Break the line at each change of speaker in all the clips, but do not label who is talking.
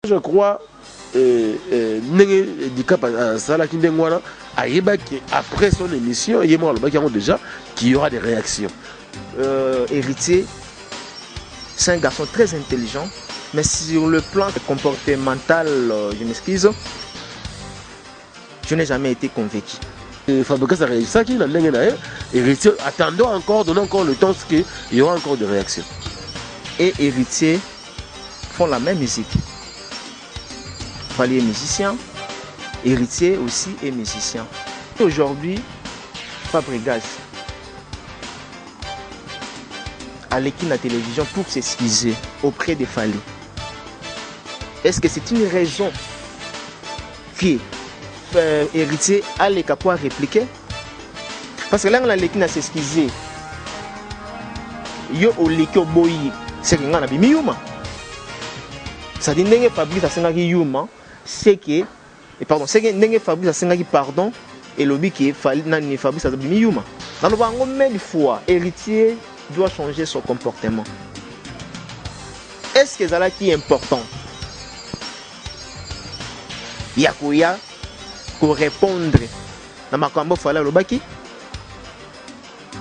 Je crois après son émission, il y a déjà qu'il y aura des réactions.
Héritier, c'est un garçon très intelligent, mais sur le plan comportemental, je m'excuse, je n'ai jamais été convaincu.
Héritier, attendons encore, donnons encore le temps qu'il y aura encore des réactions.
Et Héritier font la même musique. Fali est musicien, Héritier aussi est musicien. Aujourd'hui, Fabregas à l'équipe de la télévision pour s'excuser auprès de Fali. Est-ce que c'est une raison que Héritier a les capables à répliquer? Parce que là, on a l'équipe à s'excuser. Yo au l'équipe boyi, c'est que on a bien yuma. Ça dit que Fabrice a sengi yuma, c'est que pardon, c'est que Fabrice a sengi pardon et le but qui Fali nani Fabrice a bien yuma. Dans le bango mille fois, Héritier doit changer son comportement. Est-ce que c'est qui est important? Il y a quoi pour répondre dans ma combo Fala le baki.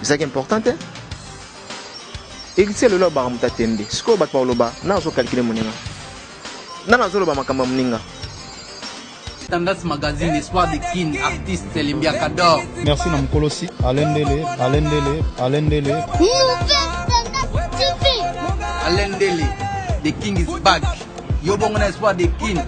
C'est ça qui est important. Héritier le loba amuta tende. Ce qu'on bat par le bas, n'a pas calculé mon ninga. N'a pas loba makamba moninga.
Tendance Magazine, Espoir de Kin, artiste Limbia Kador.
Merci Namkolosi, Alain Dele.
Alain Dele, the King is back. Yobonga Espoir de Kin.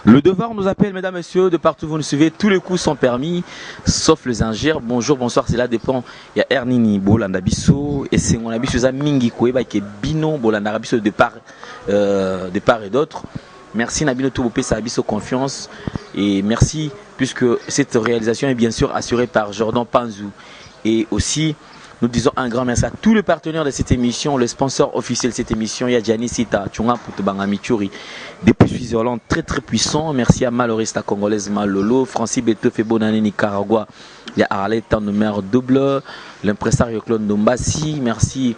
Le devoir nous appelle, mesdames, messieurs, de partout vous nous suivez. Tous les coups sont permis, sauf les ingères. Bonjour, bonsoir, cela dépend. Il y a Ernini, Bolanda Bisso, et c'est mon abisso Mingi Koueba qui est Bino, Bolanda Bisso de part et d'autre. Merci Nabino Toubopé, ça Bisso confiance. Et merci, puisque cette réalisation est bien sûr assurée par Jordan Panzou. Et aussi, nous disons un grand merci à tous les partenaires de cette émission, le sponsor officiel de cette émission, il y a Gianni Sita, Tchunga Poutbanga Michuri, depuis Suisse-Hollande, très très puissant. Merci à Malorista Congolaise Malolo, Francis Beto Febonani Nicaragua, il y a Arlette en numéro double, l'impresario Claude Ndombasi, merci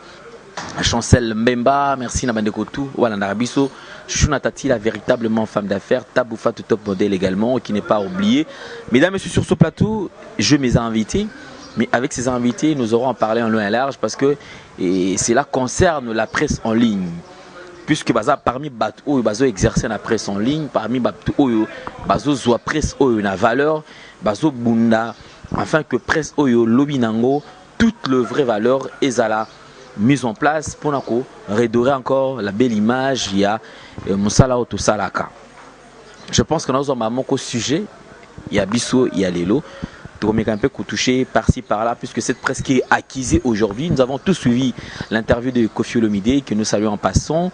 à Chancel Mbemba, merci Nabandekotou, voilà Narabiso, Chouchouna Tati, la véritablement femme d'affaires, Taboufa tout top modèle également, qui n'est pas oublié. Mesdames et messieurs, sur ce plateau, je m'y ai invités. Mais avec ces invités, nous aurons en parler en long et large parce que cela concerne la presse en ligne. Puisque parmi les gens exercer la presse en ligne, parmi les gens presse la valeur, afin que presse lobinango, toute la vraie valeur est à la mise en place pour redorer encore la belle image. Il y a Moussala Otosalaka. Je pense que nous avons un sujet, il y a Bissou, il y a Lélo. Un peu touché par-ci par-là, puisque cette presse qui est acquise aujourd'hui, nous avons tous suivi l'interview de Koffi Olomide que nous saluons en passant.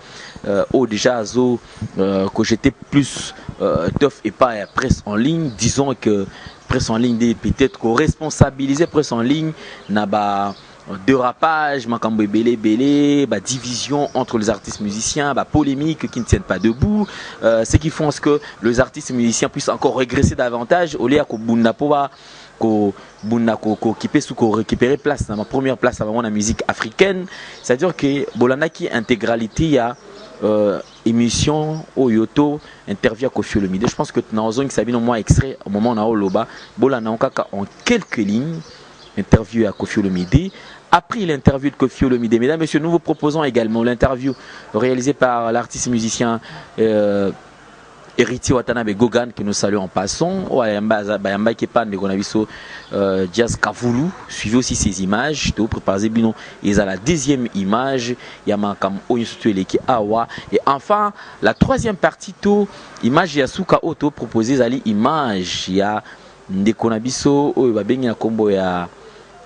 Déjà, que j'étais plus tough et pas presse en ligne, disons que presse en ligne peut-être qu'on responsabilisait presse en ligne, n'a pas dérapage, makambo belé, division entre les artistes musiciens, polémique qui ne tiennent pas debout, ce qui font que les artistes musiciens puissent encore régresser davantage au lieu qui peut récupérer place dans ma première place avant la musique africaine. C'est-à-dire que Bolanda qui intégralité il y a émission au Yoto interview à Koffi Olomide. Je pense que dans zone qui s'habille au moins extrait au moment où on a Loba Bolanda en quelques lignes interview à Koffi Olomide. Après l'interview de Koffi Olomide, mesdames et messieurs, nous vous proposons également l'interview réalisée par l'artiste musicien Héritier Watanabe Gogan, que nous saluons en passant. Bayamba qui est de Gonaviso Jazz Kavoulou. Suivez aussi ces images. Vous préparez bien. Et à la deuxième image, il y a Makam Oyusutueleki Awa. Et enfin, la troisième partie, image Yasuka Auto proposée à l'image. Il y a Ndekonabiso, Babengi Kombo ya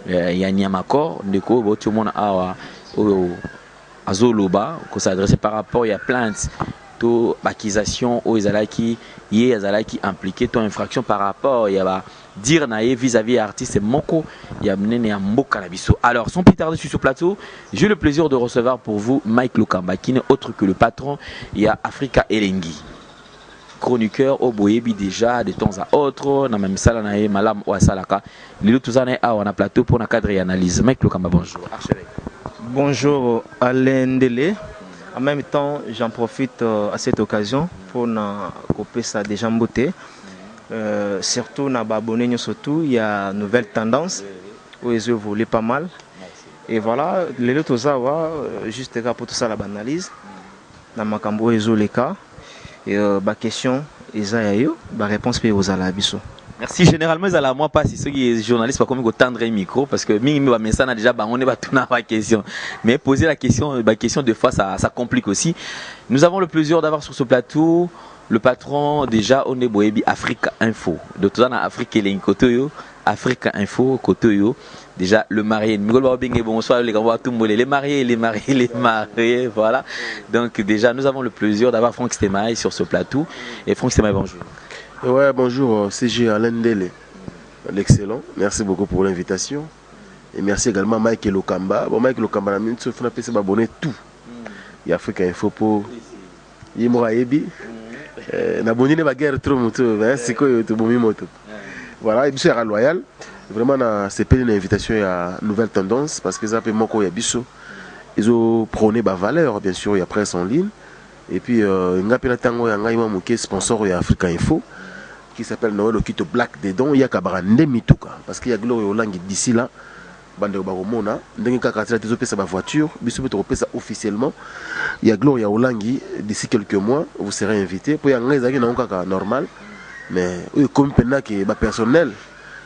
Nyamakor, Ndeko, tout le monde Awa, Azoloba, qu'on s'adresse par rapport, il y a plainte. Accusation aux Azalaki, Azalaki impliqué ton infraction par rapport il y a dire naïe vis-à-vis artiste Moko, il y a mené un mot canabiso. Alors sans plus tarder sur ce plateau, j'ai le plaisir de recevoir pour vous Mike Lukamba qui n'est autre que le patron, il y a Africa Elengi. Chroniqueur au Boyebi déjà de temps à autre, na même ça naïe malam ou asalaka. Les autres années on a plateau pour un cadre et analyse. Mike Lukamba bonjour. Archevêque.
Bonjour Alain Dele. En même temps, j'en profite à cette occasion pour couper ça déjà beauté. Surtout na abonné surtout il y a nouvelle tendance où ils voulaient pas mal. Et voilà, les autres juste pour tout ça la analyse. Dans ma cambo les cas et ma question ma réponse peut aux alabiso.
Merci. Généralement, ils allaient moi pas si ceux qui sont journalistes pas comme tendre un micro parce que mais ça n'a déjà on est pas tout dans la question. Mais poser la question des fois ça complique aussi. Nous avons le plaisir d'avoir sur ce plateau le patron déjà on est Boebi Africa Info. De tout ça dans Afrique et Kotoyo, Africa Info Kotoyo. Déjà le marié, bonsoir les gars, les mariés, voilà. Donc déjà nous avons le plaisir d'avoir Franck Stemaï sur ce plateau. Et Franck Stemaï, bonjour.
Ouais, bonjour, CG Alain Dele, l'excellent. Merci beaucoup pour l'invitation. Et merci également à Mike Lokamba. Bon, Mike Lokamba, il faut s'abonner tout. Il y a Africa Info pour Yimoraebi. N'abonner pas guerre trop moto, c'est quoi tu bon moto. Voilà, et monsieur Royal. Vraiment, c'est une invitation à Nouvelle Tendance parce que ça fait mon il y a biso. Ils ont prôné ma valeur, bien sûr, il y a presse en ligne. Et puis, il y a un sponsor de Africa Info qui s'appelle Noël Okito Black dedans. Il y a Kabarande Mituka parce qu'il y a Gloire Olangi d'ici là. Bande Baromona. Dans cas où tu as sa voiture, biso peut repérer ça officiellement. Il y a Gloire Olangi d'ici quelques mois. Vous serez invité. Pour y avoir un normal. Mais comme que personnel.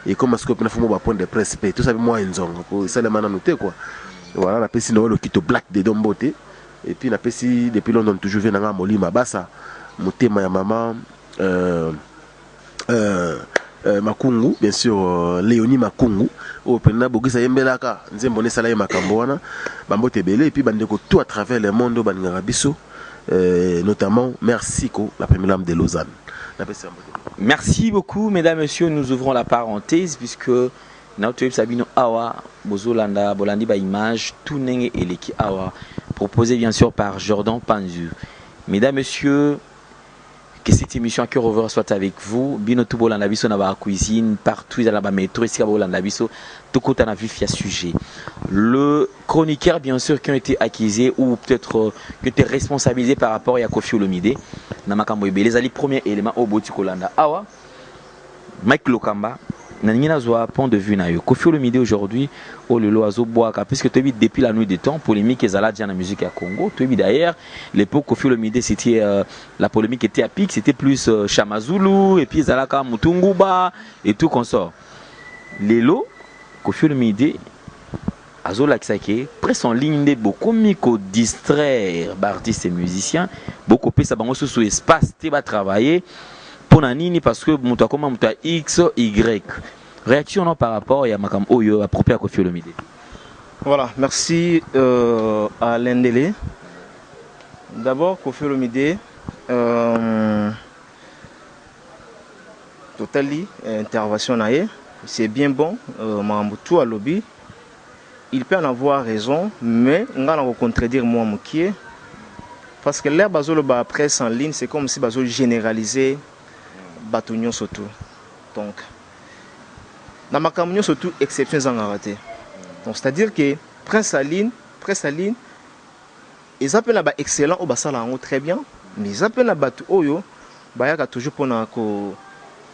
Et comme à ce qu'on a fait un point de presse, tout ça, moi, ça les mains noté quoi. Voilà, on a passé Noël Okito Black dedans beauté. Et puis on a passé depuis longtemps toujours vu dans Moli Mabasa, Motema ya maman, Makungu, bien sûr, Léonie Makungu, au Pena Bogisa Yembelaka, Nzembone Salaye Makamboana, Bambote Belé, et puis Bandeko tout à travers le monde, Bangarabiso, notamment Mersiko, la première lame de Lausanne.
Merci beaucoup, mesdames, messieurs. Nous ouvrons la parenthèse puisque notre Sabino Awa, Bozolanda, Bolandi ba image, tout nenge eleki Awa, proposé bien sûr par Jordan Panzu. Mesdames, messieurs, que cette émission à cœur over soit avec vous. Bino tout Bolanda biso na ba cuisine, partout dans la métro, ici à Bolanda biso, tout côté na vif ya sujet. Le chroniqueur bien sûr qui ont été accusés ou peut-être qui étaient responsabilisés par rapport à Koffi Olomide. Namakambo Ebele, les premiers éléments au Boti Kolanda. Awa, Mike Lokamba, Nanina Zoa, point de vue na yo. Koffi Olomide aujourd'hui, oh le loazo boaka, puisque tu es depuis la nuit des temps, polémique et zala dans la musique à Congo. Tu es d'ailleurs, l'époque Koffi Olomide, c'était la polémique était à pic, c'était plus Chamazulu, et puis Zalaka Mutunguba, et tout consort. Lelo, Koffi Olomide, Azola Kisake, presque en ligne de beaucoup micro distraire artistes et musiciens, beaucoup plus ça va sous espace, tu vas travailler pour Nanini parce que mon comment mon X Y. Réaction par rapport à Makam Oyo approprié à Koffi Olomide.
Voilà, merci à Alain Dele. D'abord Koffi Olomide, totally intervention naie, c'est bien bon, Mamoutou à lobby. Il peut en avoir raison, mais on va contredire moi Moukié. Parce que l'air basole la presse en ligne, c'est comme si basole généralisait Batunion surtout. Donc, dans ma camion surtout, exception en raté. Donc, c'est-à-dire que presse en ligne, ils appellent là-bas excellent, au basala en haut très bien, mais ils appellent là-bas Oyo, Bayaka toujours pour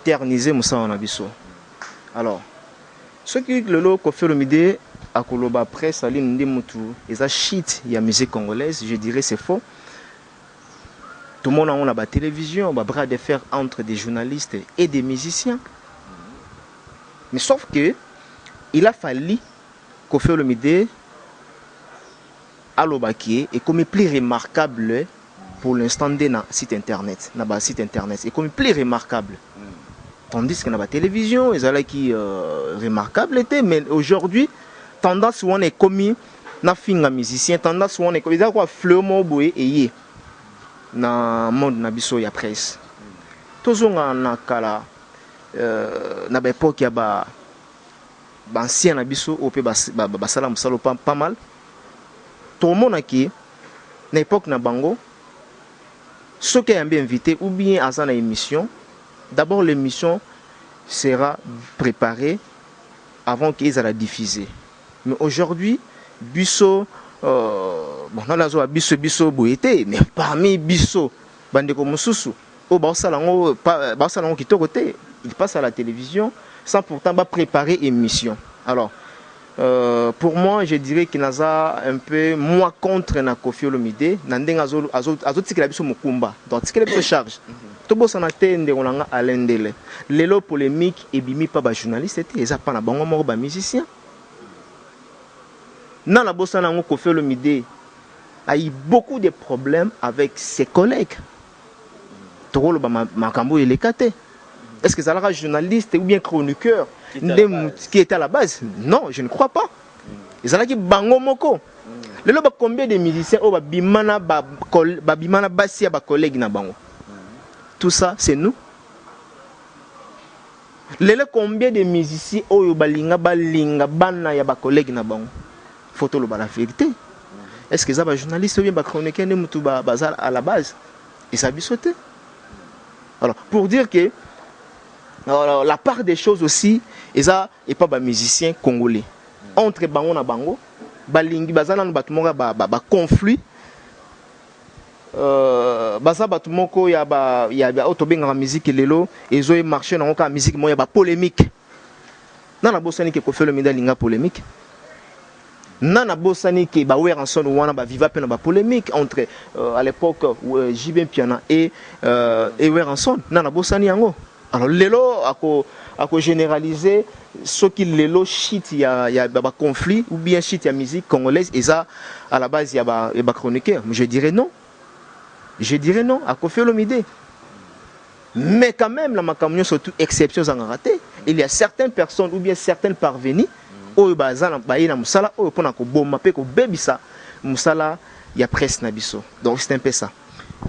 terniser Moussa en abisso. Alors, ce qui le lot Koffi Olomide à Koloba presse en ligne, ils ont shit, il y a musique congolaise, je dirais c'est faux. Tout le monde a la télévision, on bras de fer entre des journalistes et des musiciens. Mais sauf que il a fallu Koffi Olomide à l'Obaki et comme plus remarquable pour l'instant dans le site internet, et comme plus remarquable. Tandis que dans la télévision, ils ont qui remarquable était, mais aujourd'hui tendance où on est commis na finga musicien, tendance où on est commis ça quoi fleur moboé et na monde na biso ya presse. Tozonga na kala na ba époque ya ba ancien na biso au pe ba sala musalo pas mal. Tout le monde qui na époque na bango ceux qui ont bien invité ou bien à une émission, d'abord l'émission sera préparée avant qu'ils aient la diffuser. Mais aujourd'hui, biso bon nana zo biso boyete mais parmi biso bandeko mosusu o ba salango kitoko te, il passe à la télévision sans pourtant préparer émission. Alors pour moi je dirais qu'il naza un peu moi contre na Koffi Olomide na ndenga azo tikela biso mukumba donc tikela biso charge to bosana te ndeko nanga Alain Ndele lelo polémique ebimi pa ba journaliste te eza pa na bango moko ba musicien na la bosana ngo Koffi Olomide a eu beaucoup de problèmes avec ses collègues tokolo ba makambo elekate. Est-ce que ça sera journaliste ou bien chroniqueur qui était à la base? Non, je ne crois pas. Ils sont là qui bango moko. Le loba combien de musiciens au babimana basi ba collègues na bango. Tout ça c'est nous. Le combien de musiciens au balinga bana ya ba collègues na bango. Photo lo ba la vérité. Est-ce que ça va journaliste ou bien ba chroniqueur ne mutu ba bazar à la base? Ils s'habillent sauter. Alors pour dire que alors, la part des choses aussi, et ça et pas musicien congolais. Entre bango na bango, balingi bazana na batumoka conflit. Baza batumoko ya autobenga musique lelo, ezo e marché na ka musique mo ya ba polémique. Na bosani ke Koffi Olomide linga polémique. Na bosani ke ba Weranson wana ba viva pe na ba polémique entre à l'époque JB Piana et Weranson. Na bosani yango. Alors lelo ako généraliser ce qui lelo shit il y a conflit ou bien shit il y a musique congolaise et ça à la base il y a chroniqueur. Je dirais non à Koffi Olomide. Mais quand même la makamyo surtout exception en raté. Il y a certaines personnes ou bien certaines parvenues au bazana baïna musala au pona ko bomba pe ko bebisa musala ya presse na biso. Donc c'est un peu ça.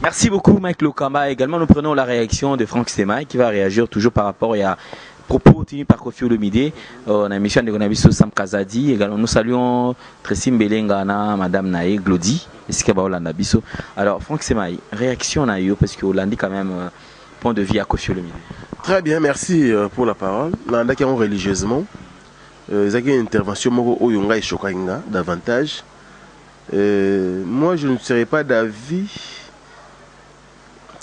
Merci beaucoup Mike Lokamba. Également nous prenons la réaction de Franck Semaï qui va réagir toujours par rapport à propos tenus par Koffi Olomide. On a mission de Gonabiso Sam Kazadi. Également nous saluons Tressim Belengana, Madame Nae, Glody, Biso. Alors Franck Semaï, réaction à eux parce que Hollandi quand même point de vue à Koffi Olomide.
Très bien, merci pour la parole. Nanda qui ont religieusement, ils ont une intervention au Yonga et Shokainga davantage. Moi je ne serais pas d'avis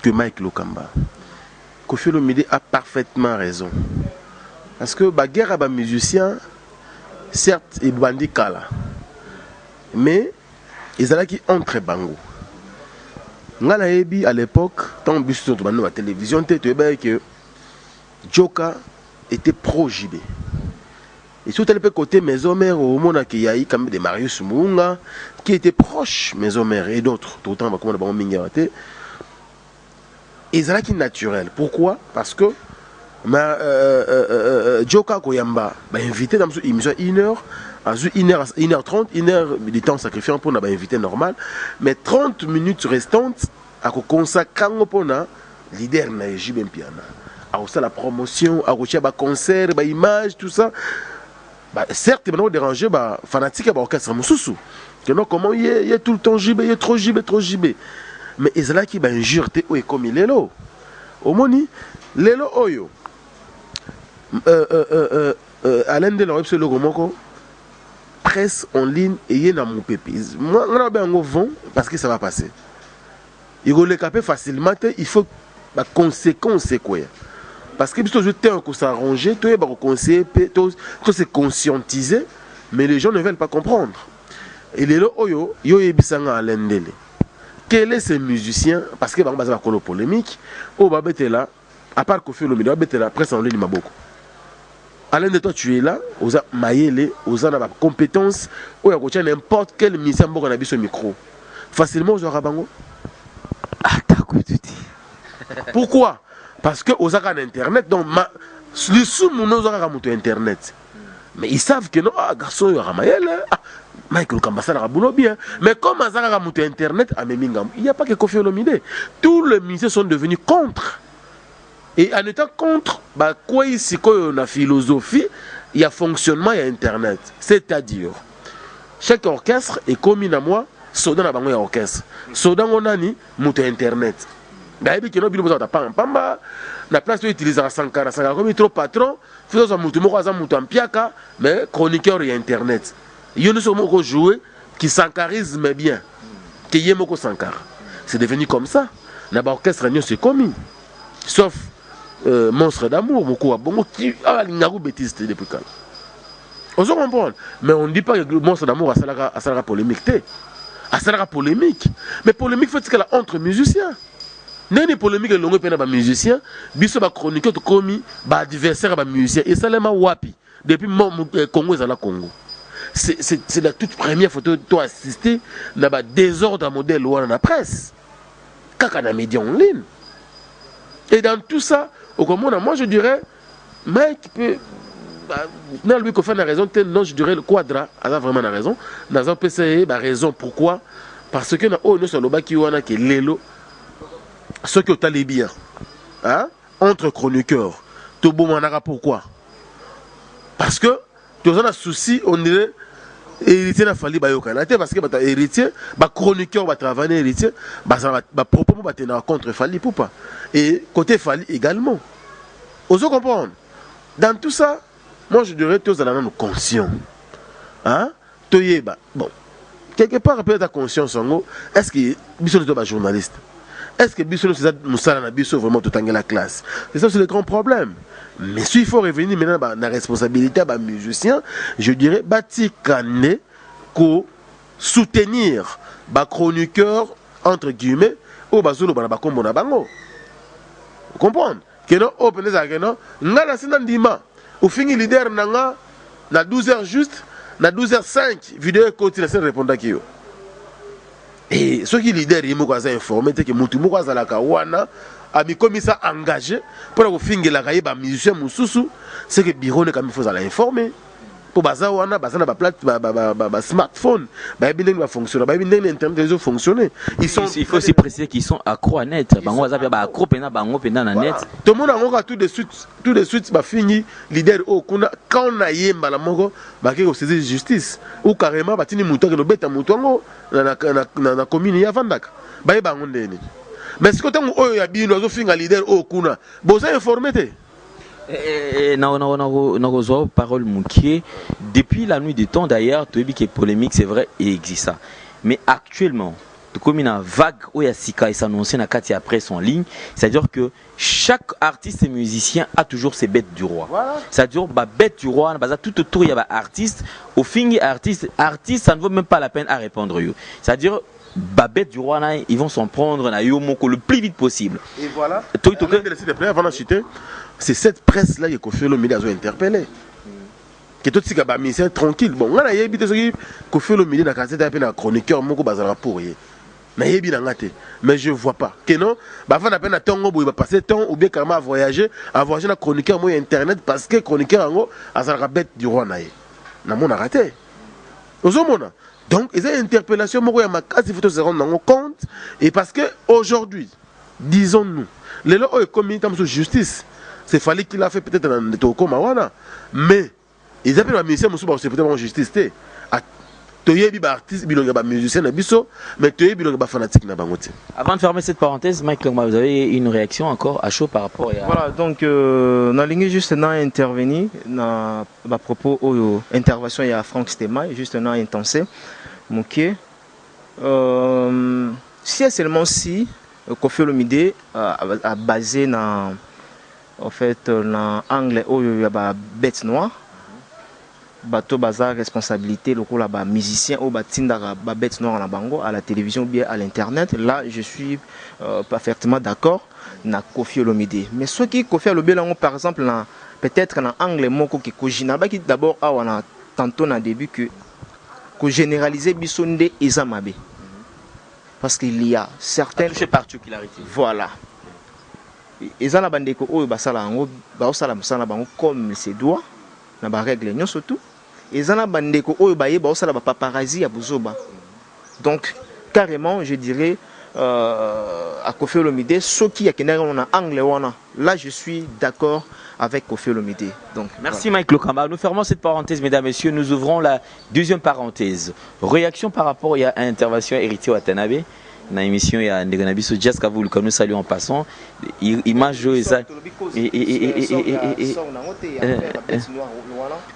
que Mike Lokamba. Koffi Olomide a parfaitement raison. Parce que la guerre à les musiciens, certes, ils bandit kala. Mais ils sont là qui entrent bango. À l'époque, tant que sur la télévision, tu sais que Joka était pro-JB. Et surtout le côté Maison Mère, au monde qu'il y a eu quand même des Marius Mounga qui étaient proches Maison Mère et d'autres. Tout le temps, comme on a dit, et c'est là qui est naturel. Pourquoi? Parce que Joka Koyamba m'a invité dans une émission 1h, 1h30, 1h de temps sacrifié pour un invité normal, mais 30 minutes restantes à consacrer pour un leader de JB Piana. À la promotion, à la concert, à l'image, tout ça. Certes, il m'a dérangé, fanatique à l'orchestre Moussoussou. Comment il y a tout le temps JB, il y a trop JB. Mais il y a qui injure comme il est là. Au moni, lelo oyo. Alain Ndele a le gomoko presse en ligne et il y a mon pépis. Moi, on a bien un vent parce que ça va passer. Il faut le caper facilement. Il faut la conséquence c'est quoi? Parce que plutôt je tiens à s'arranger, tout est conseiller, tout se conscientiser, mais les gens ne veulent pas comprendre. Et lelo oyo yo ebisanga Alain Ndele. Quel est ce musicien? Parce que c'est une polémique. Au là, à part Koffi Olomide, la presse en ligne m'a beaucoup. Alain de toi, tu es là, aux maïlé, aux a compétences, ou à n'importe quel musicien qui a sur le micro. Facilement, aux rabango. Pourquoi? Parce que aux a internet, donc les sous-mouns ont internet. Mais ils savent que non, garçon, il y a maïlé. Mike Lokamba ça boulot bien, mais comme Azara a monté internet à Memingam, il n'y a pas que Koffi Olomide. Tous les ministres sont devenus contre. Et en étant contre, quoi ici qu'on a philosophie, il y a fonctionnement, il y a internet. C'est-à-dire, chaque orchestre est commis à moi, sodan a bango orchestre. Sodan on a ni monté internet. D'ailleurs, il y a des gens qui ont pamba, la place d'utiliser à Sankara, comme trop patron, faisons un mouton, mais chroniqueur et internet. Il y a des gens qui jouent qui sankarisme bien, qui y moko sankar. C'est devenu comme ça. Na ba orchestre nyo c'est commis. Sauf Monstre d'amour, moko bongo qui a l'ingaro bêtise depuis quand. On se comprend. Mais on ne dit pas que le Monstre d'amour a ça polémique. A ça polémique. Mais polémique faut qu'elle entre musiciens. N'est polémique longue pena ba musicien, biso ba chroniqueur to komi ba adversaire ba musicien et ça lema wapi depuis Congo ezala Congo. C'est la toute première photo toi assisté na ba désordre à modèle ou na presse. Kaka na média en ligne. Et dans tout ça, au commun, moi je dirais Mike peut non lui qu'on fait la raison, non je dirais le Quadra a vraiment la raison. Dans un PCE la raison pourquoi parce que na oh nous sur le bas qui wana qui lelo ce que tu as les biens, hein? Entre chroniqueurs, tout bon manara pourquoi? Parce que tu as un souci, on dirait héritier n'a fallu bayokanate parce que bah héritier, bah chroniqueur va travailler héritier, bah ça va proprement bah tenir contre falli pour pas. Et côté falli également. Vous comprendre? Dans tout ça, moi je dirais tous allons nous conscients, hein? Toyé bah bon quelque part peut-être ta conscience en gros. Est-ce que Bissot est un journaliste? Est-ce que Bissot c'est vraiment tout la classe? C'est ça, c'est le grand problème. Mais s'il faut revenir maintenant à la responsabilité des musiciens, je dirais Batikane ko soutenir les chroniqueurs entre guillemets ou bazolo bana bakombo na bango. Vous comprenez? Que non open ça que non ngala sinandima ou fini leader nanga na 12h juste na 12h05 vidéo côté la répondre qui yo. Et ceux qui leader ils m'ont informé que mutu moko azalaka wana ami comme ça engagé pour que finge la kaye ba musicien mususu c'est que bureau ne comme faut aller informer pour baza wana baza na ba plate ba smartphone ba bindeng va fonctionner ba bindeng internet réseau fonctionner il
faut aussi préciser qu'ils sont accro à net bango baza ba accro pena bango pena na net
tout le monde a tout de suite ba fini leader au kuna quand on a yemba la moko ba ke ko saisir justice ou carrément ba tini muto ke lo beta muto ngo na commune ya Vandaka ba e bango ndeni. Mais si quand on a bien nous finir leader au kuna vous informé te
non parole Moukié depuis la nuit des temps d'ailleurs tu dis que polémique c'est vrai et existe ça mais actuellement comme une vague où il y a Sika et s'annoncer na kati après son ligne c'est-à-dire que chaque artiste et musicien a toujours ses bêtes du roi c'est-à-dire bah bête du roi bah tout autour il y a artiste au fin artiste ça ne vaut même pas la peine à répondre c'est-à-dire Babette du roi, ils vont s'en prendre le plus vite possible.
Et voilà. C'est cette presse-là qui Koffi Olomide a interpellé. Que tout ce qui est tranquille. Bon, on a évité ce qui Koffi Olomide a cassé un chroniqueur moko bazala pour y. Mais je vois pas. Que non, bah va peine à temps il va passer temps ou bien carrément à voyager un chroniqueur moyen internet parce que chroniqueur en gros a sa bête du roi naïe. Na mon a raté. Ozomona. Donc, il y a une interpellation, il faut se rendre compte. Et parce que aujourd'hui, disons-nous, les lois ont commis une justice. C'est fallait qu'il a fait peut-être dans le Toko Mawana. Mais, ils appellent la ministère, c'est peut-être en justice.
Avant de fermer cette parenthèse, Mike Longma, vous avez une réaction encore à chaud par rapport à...
Voilà, donc, on a juste intervenu à propos de l'intervention de Franck Stema, juste intensé. Okay. Si seulement si Koffi Olomide a basé dans en fait dans anglais où il y a bête noire bateau bazar responsabilité le là bas musicien ou batinda bête noire na bango à la télévision ou bien à l'internet là je suis parfaitement d'accord na Koffi Olomide mais ce qui Koffi Olomide par exemple peut-être dans anglais moko qui kojina ba qui d'abord a on a tantôt na début que généraliser bisonde ezamabe parce qu'il y a certaines
particularités
voilà ezala bandeko oyo basala ngo ba osala musala bango comme c'est doit na ba règle nyo surtout ezala bandeko oyo baye ba osala ba paparazzi ya buzoba donc carrément je dirais à Koffi Olomide ce qui a kenera on a anglais wana là je suis d'accord avec Koffi Olomide. Donc,
merci voilà. Mike Lokamba. Nous fermons cette parenthèse, mesdames, messieurs. Nous ouvrons la deuxième parenthèse. Réaction par rapport à l'intervention Héritier Watanabe na émission ya ndeko na biso Jazz Kavu que nous saluons en passant image et ça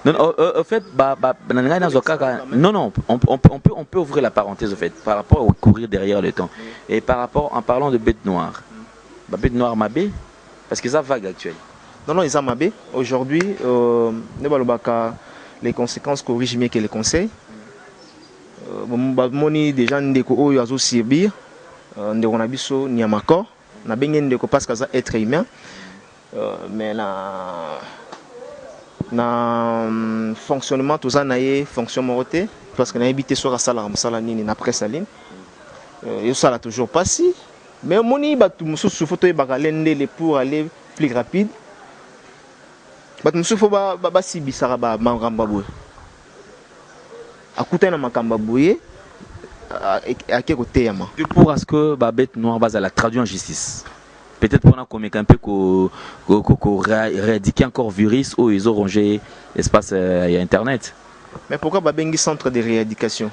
non en fait non on peut ouvrir la parenthèse en fait par rapport au courir derrière le temps et par rapport en parlant de bête noire bête noire mabé parce que ça vague actuelle
non ils ont mabé aujourd'hui les conséquences corrigent mieux que les conseils moni déjà ndeko oyo azo subir ndeko na biso ni amakor na bengi ndeko parce que ça être humain mais na fonctionnement tout ça naie fonction moroté parce que na habité sur la sala nini na presse ligne et ça là toujours pas si mais moni batu mususu photo bakalendele pour aller plus rapide batu mususu ba sibisara ba mangamba boy akutana na makamba boye ake koteyama
pour à ce que ba bête noire base à la traduire en justice peut-être pour na comme un peu ko réédiquer encore virus ou ils ont rongé l'espace et internet
mais pourquoi ba bengi centre de rééducation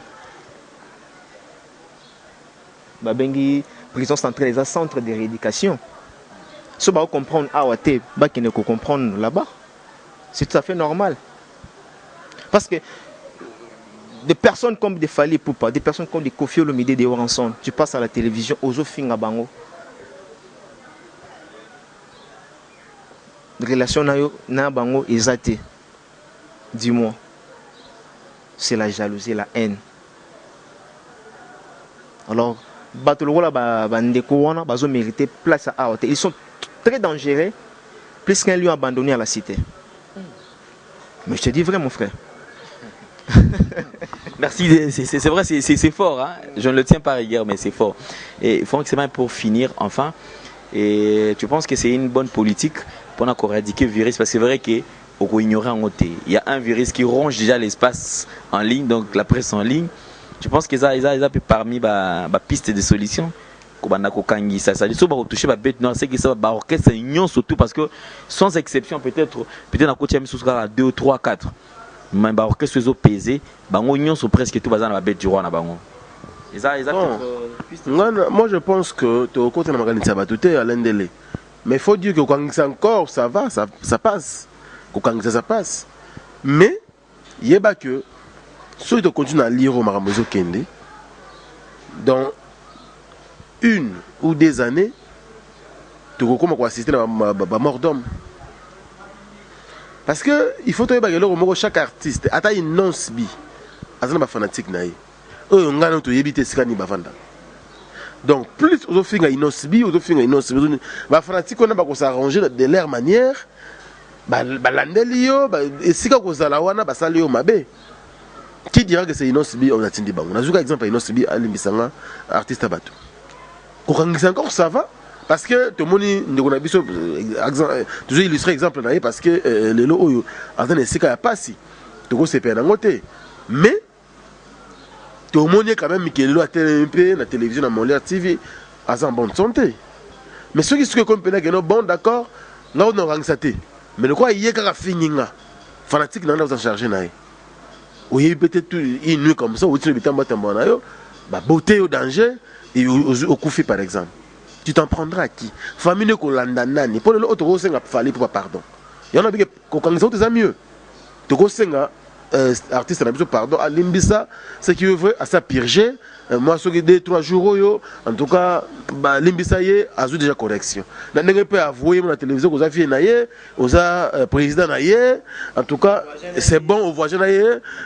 ba bengi prison centrale les centre de rééducation ce ba comprendre awate ba qui ne ko comprendre là-bas c'est tout à fait normal parce que des personnes comme des Fally Ipupa, des personnes comme des Koffi Olomide, des Oranson, tu passes à la télévision, Ozo Finga Bango. Relation na Bango exaté. Dis-moi. C'est la jalousie, la haine. Alors, Batolo la bandeko wana bazo mériter place à Aote. Ils sont très dangereux, plus qu'un lieu abandonné à la cité. Mais je te dis vrai mon frère.
Merci, c'est vrai, c'est fort, hein? Je ne le tiens pas à rigueur, mais c'est fort. Et Franck, c'est même pour finir, enfin, et tu penses que c'est une bonne politique pour éradiquer le virus, parce que c'est vrai qu'on ignore en côté. Il y a un virus qui ronge déjà l'espace en ligne, donc la presse en ligne. Tu penses qu'ils ont parmi les pistes de solutions ça dit ça va toucher la bête noire c'est que ça va orchestre union surtout parce que sans exception peut-être à côté de 2 3 4 mais bah orchestre ils ont pesé bango union sont presque tout bazar na bête du roi na bango
moi je pense que tu au côté na magani ça va tout à l'endele mais il faut dire que quand c'est encore ça va ça passe quand ça passe mais yeba que si tu continues à lire au maramozo kende dans 1 ou 2 années, tu vas assister à la mort d'homme. Parce que il faut que chaque artiste ait une non-sbi. Il y a des fanatiques. Donc, plus on fait une non-sbi, on fait une non-sbi. Les fanatiques, on va s'arranger de leur manière. Qui dira que c'est une non-sbi? On a dit on a un exemple une non-sbi à l'Imbisanga, artiste Abatou. Quand encore ça va parce que tout le monde toujours illustré exemple parce que les lots en train de se faire passer tout c'est pas côté mais tout le monde quand même qui est à la télévision à Molière TV à en bonne santé mais ceux qui sont comme bon d'accord là on a organisé mais le quoi il y a qu'à finir fanatique n'en a pas chargé naï oui peut-être une nuit comme ça où tu es beauté au danger et au Koufi par exemple tu t'en prendras à qui famille ko landanani pour l'autre rosenga fallait pour pardon il y en a qui quand ils ont mieux to rosenga artiste na biso pardon à limbisa ce qui veut à sa purger moi ce qui 2-3 jours yo en tout cas ba limbisa yé azu déjà correction na ndenge peut avouer na télévision ko za vie na yé oza président na yé en tout cas c'est bon au voisin na yé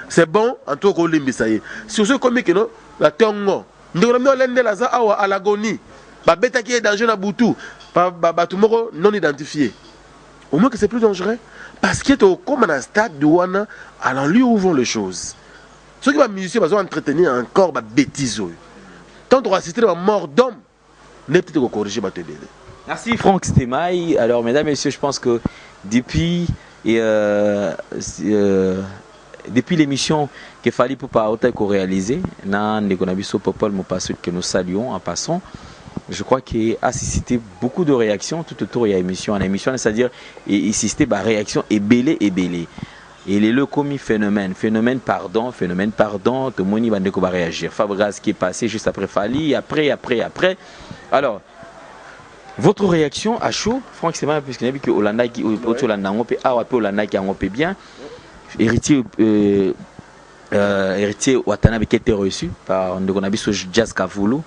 c'est bon en tout cas ko limbisa yé sur ce comique non la tongo ndeko lende la za awa à l'agonie ba beta qui est danger na butu ba tumoko non identifié au moins que c'est plus dangereux parce que tu comme un stade de wana alors lui où vont les choses ceux qui va musicien va entretenir encore ba bêtises tant on va assister à la mort d'homme n'est peut-être corriger ba télé.
Merci Franck Stemai. Alors mesdames et messieurs, je pense que depuis depuis l'émission que Fally Ipupa a réalisé, que nous saluons en passant, je crois qu'il a suscité beaucoup de réactions tout autour de l'émission. C'est-à-dire il suscité des réactions et belé. Et les le commis phénomène pardon, tout le monde va réagir. Fabregas qui est passé juste après Fali, après. Alors, votre réaction à chaud, Franck, c'est mal parce qu'il y a vu que Hollanda qui est bien. Héritier Watanabe qui a été reçu par Ndogonabiso Jazz Kavulu.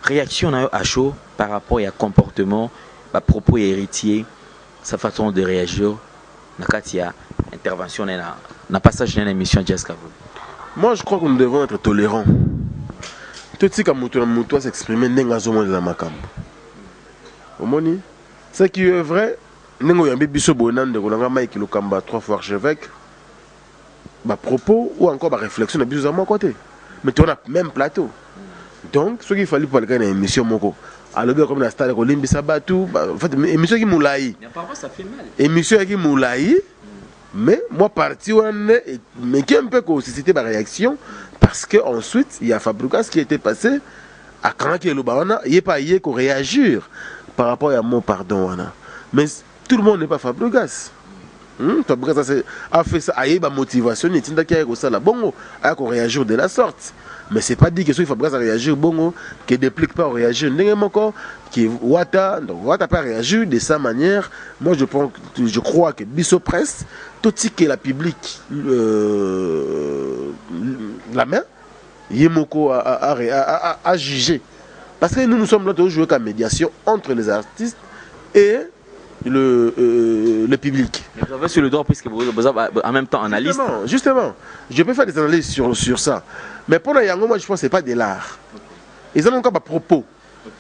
Réaction à chaud par rapport à comportement, à propos héritier, sa façon de réagir. Nakatia intervention na passage dans l'émission Jazz Kavulu.
Moi je crois que nous devons être tolérants. Tout ce qui a s'exprimer n'engageons dans ma camp. Omoni, ce qui est vrai, n'engo yambi biso bonan de kolanga Mike Lokamba 3 fois archevêque. Bah propos ou encore bah réflexion na biso à mon côté. Mais tu as même plateau. Donc ce qu'il fallait pour le émission moko. Alors comme la star Olimbi Sabatu, en fait émission qui moulaï.
Parfois ça fait mal.
Émission qui moulaï. Mais moi parti mais qui un peu suscité ma réaction parce que ensuite il y a Fabregas qui était passé à quand que le baona il est pas hier qu'on réagir par rapport à mon pardon mais tout le monde n'est pas Fabregas. Fabregas a fait ça, a motivation, il tient qu'il ça la bongo, a qu'on réagir de la sorte. Mais c'est pas dit que soit Fabregas a réagi bongo, qu'il ne déplique pas réagir n'importe qui Wata, donc Wata pas réagir de sa manière. Moi je crois que Bisso Presse, tout ce qui est la public la main, Yemoko a jugé. Parce que nous sommes là pour jouer comme médiation entre les artistes et le public.
Vous avez sur le droit puisque vous avez en même temps analyste.
Justement, je peux faire des analyses sur ça. Mais pour la Yango, moi je pense que ce n'est pas de l'art. Ils ont encore des propos.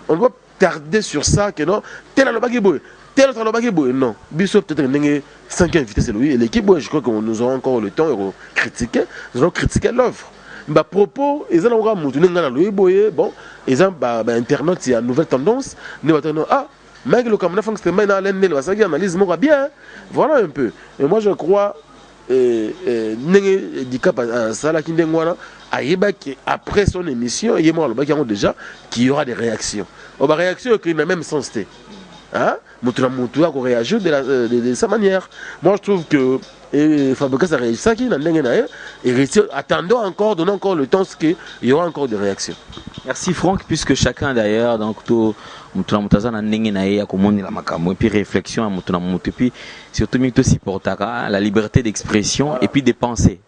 On doit tarder sur ça que non. Tel est le bagiboué. Tel est le bagiboué. Non. Bissot peut-être une 5 invités, c'est lui. Et l'équipe, je crois que nous aurons encore le temps de critiquer. Nous allons critiquer l'œuvre. Bah propos, ils ont encore montré bon, ils ont internet, il y a une nouvelle tendance. Nous attendons mais le camarade fonctionne dans l'année, ça qui analyse moi bien. Voilà un peu. Et moi je crois après son émission, il y a déjà qu'il y aura des réactions. Des réactions qui n'ont même sens. Hein? Réagir de sa manière. Moi je trouve que Fabregas a réagi ça qui et attendons encore, donnons encore le temps qu'il y aura encore des réactions.
Merci Franck, puisque chacun d'ailleurs donc tout et puis réflexion et puis surtout la liberté d'expression et puis des pensées.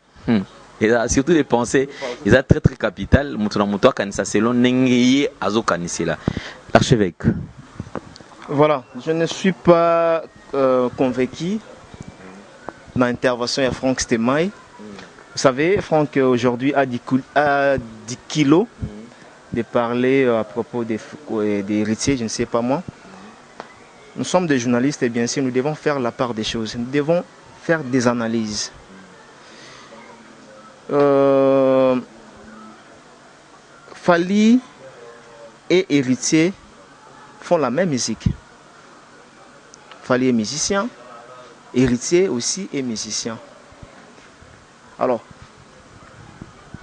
Et là, surtout des pensées, ils sont très très capitales. L'archevêque.
Voilà, je ne suis pas convaincu dans l'intervention de Franck Stemay. Vous savez, Franck aujourd'hui a 10 kilos de parler à propos des héritiers, je ne sais pas moi. Nous sommes des journalistes et bien sûr nous devons faire la part des choses. Nous devons faire des analyses. Fali et héritier font la même musique. Fali est musicien, héritier aussi est musicien. Alors,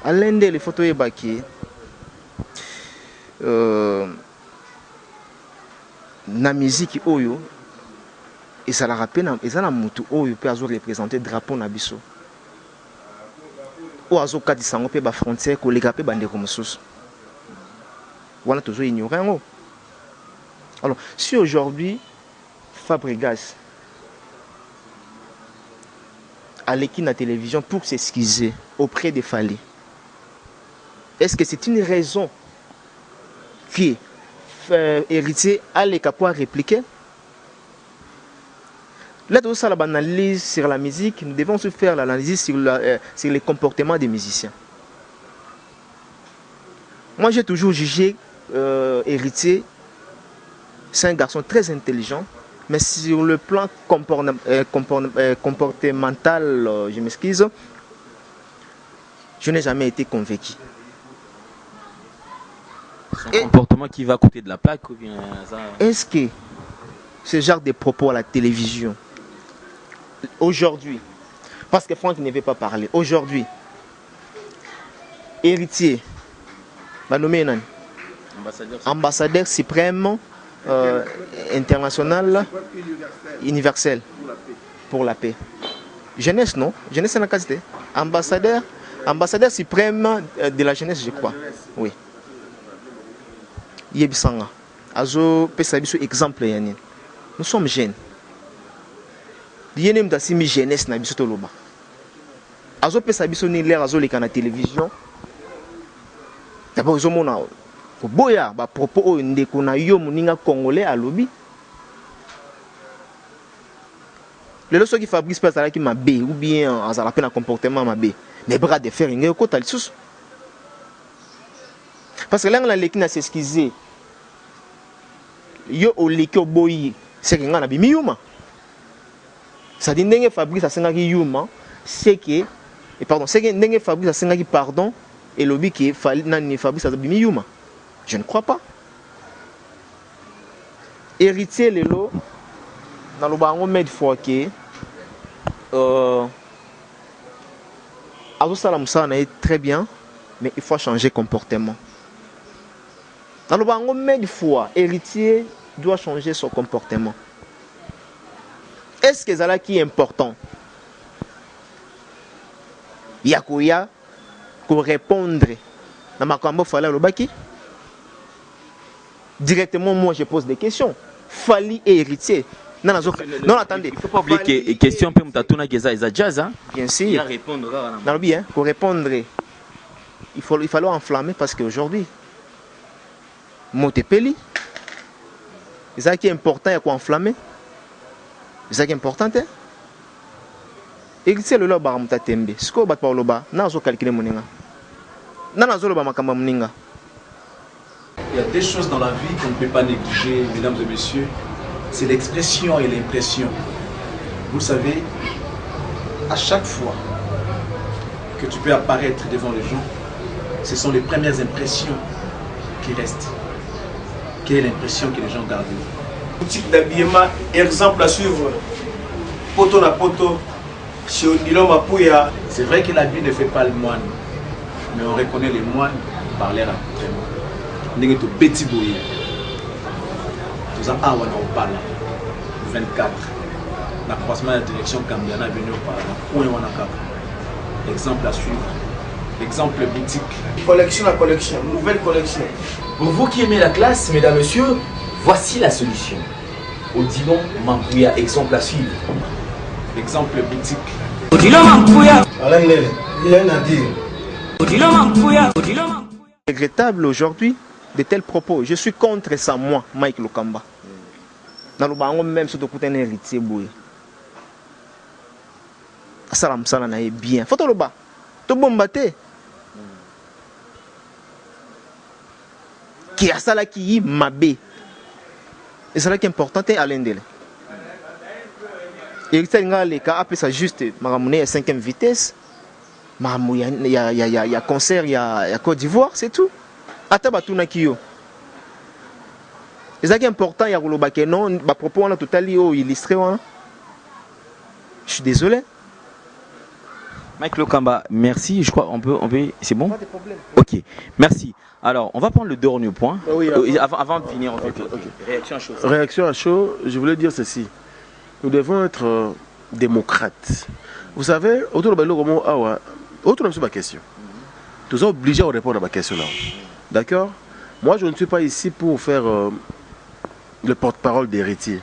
à l'un des photos ébaquées, na musique oyo et ça la rappelle et ça la mutu oyo peut avoir représenté drapeau na biso o azo kati sango pe ba frontière koleka pe bande comme sous voilà toujours ignorant. Alors si aujourd'hui Fabregas allait à la télévision pour s'excuser auprès des Fali, est-ce que c'est une raison qui héritier à pouvoir répliquer? Là, tout ça, l'analyse sur la musique, nous devons se faire l'analyse sur les comportements des musiciens. Moi, j'ai toujours jugé héritier, c'est un garçon très intelligent, mais sur le plan comportemental, je m'excuse, je n'ai jamais été convaincu.
Un comportement qui va coûter de la plaque ou bien ça...
Est-ce que ce genre de propos à la télévision, aujourd'hui, parce que Franck ne veut pas parler, aujourd'hui, héritier, va nommer un ambassadeur suprême international, universel pour la paix. Jeunesse, non? Jeunesse, c'est la qualité. Ambassadeur suprême de la jeunesse, je crois. Oui. Yebisanga. Azo, pesabiso exemple, yani. Nous sommes jeunes. Yenem da simi jeunesse na biso toloba. Azo pesabiso ni l'air azo leka na télévision. D'abord, ils ont mon boya, ba propos ndeko na yo muninga congolais à lobby. Les leçons qui fabriquent pas ça qui m'a bé ou bien à la peine un comportement m'a bé. Mais bras de fer ingé côté sous. Parce que là on a l'équipe n'a s'excuser. Yo au l'équipe boyi, c'est que ngana bi miuma. Ça dit ndenge fabrique ça senga ki yuma, c'est que et pardon, c'est que ndenge fabrique ça senga ki pardon et lobby qui fallait nani fabrique ça bi miuma. Je ne crois pas. Héritier lelo dans le bango med fois que Azo Salam Sana est très bien, mais il faut changer comportement. Dans le bango med fois, héritier doit changer son comportement. Est-ce que c'est qui est important? Yakoya pour répondre dans ma combo fallait le baki. Directement moi je pose des questions. Fali et héritier. Non, attendez.
Il ne faut pas oublier que question peut m'tatuna geza est jazz hein.
Bien sûr.
Il y a répondre
dans le bien pour répondre il fallait enflammer parce qu'aujourd'hui Motepeli c'est ça qui est important, il y a quoi enflammer. C'est ça qui est important hein. Héritier le loba mutatembe. Ce que bat pas loba, na zo calculer moninga. Na zo loba makamba moninga.
Il y a des choses dans la vie qu'on ne peut pas négliger, mesdames et messieurs. C'est l'expression et l'impression. Vous savez, à chaque fois que tu peux apparaître devant les gens, ce sont les premières impressions qui restent. Quelle est l'impression que les gens gardent? Boutique d'habillement, exemple à suivre. Poto na poto, chez Odilon Mapouya. C'est vrai que l'habit ne fait pas le moine, mais on reconnaît les moines par leur accoutrement. Nous sommes petit bouillé. Nous sommes à 24. La croisement de la direction Cambiana est venu auparavant. Exemple à suivre. Exemple boutique. Collection à collection. Nouvelle collection.
Pour vous qui aimez la classe, mesdames, messieurs, voici la solution. Odilon Mapouya, exemple à suivre.
Exemple boutique.
Odilon Mapouya.
Alain Lele, il a un à dire.
Odilon Mapouya.
Regrettable aujourd'hui de tels propos. Je suis contre ça, moi, Mike Lokamba. Dans le bango même, c'est de coûter un héritier boué. Salam Salam est bien. Faut le bas. Tout bon batté. Qui a ça là qui y mabé. Et c'est là qui est important, c'est Alain Dele. Héritier les cas après ça juste maramouné à 5e vitesse. Il y a concert, il y a Côte d'Ivoire, c'est tout. Atabatuna Kiyo. Et ça qui est important, il y a le non, à propos on a tout illustré. Je suis désolé.
Mike Lokamba, merci. Je crois on peut c'est bon? Pas de problème. Ok, merci. Alors, on va prendre le dernier point.
Oui,
avant de finir, en fait.
Okay.
Réaction à chaud.
Réaction à chaud, je voulais dire ceci. Nous devons être démocrates. Vous savez, autour de ma question. Nous sommes obligés de répondre à ma question là. D'accord? Moi, je ne suis pas ici pour faire le porte-parole d'héritier.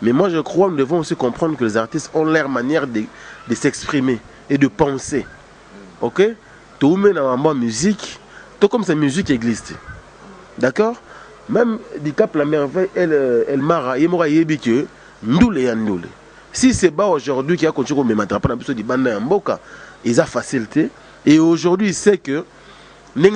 Mais moi, je crois que nous devons aussi comprendre que les artistes ont leur manière de s'exprimer et de penser. Ok? Tout le monde a une musique, tout comme cette musique existe. D'accord? Même Dicap la merveille, elle m'a dit Ndoule. Si c'est bas aujourd'hui qui a continué à me mettre à la du bande en boca, ils ont facilité. Et aujourd'hui, il sait que c'est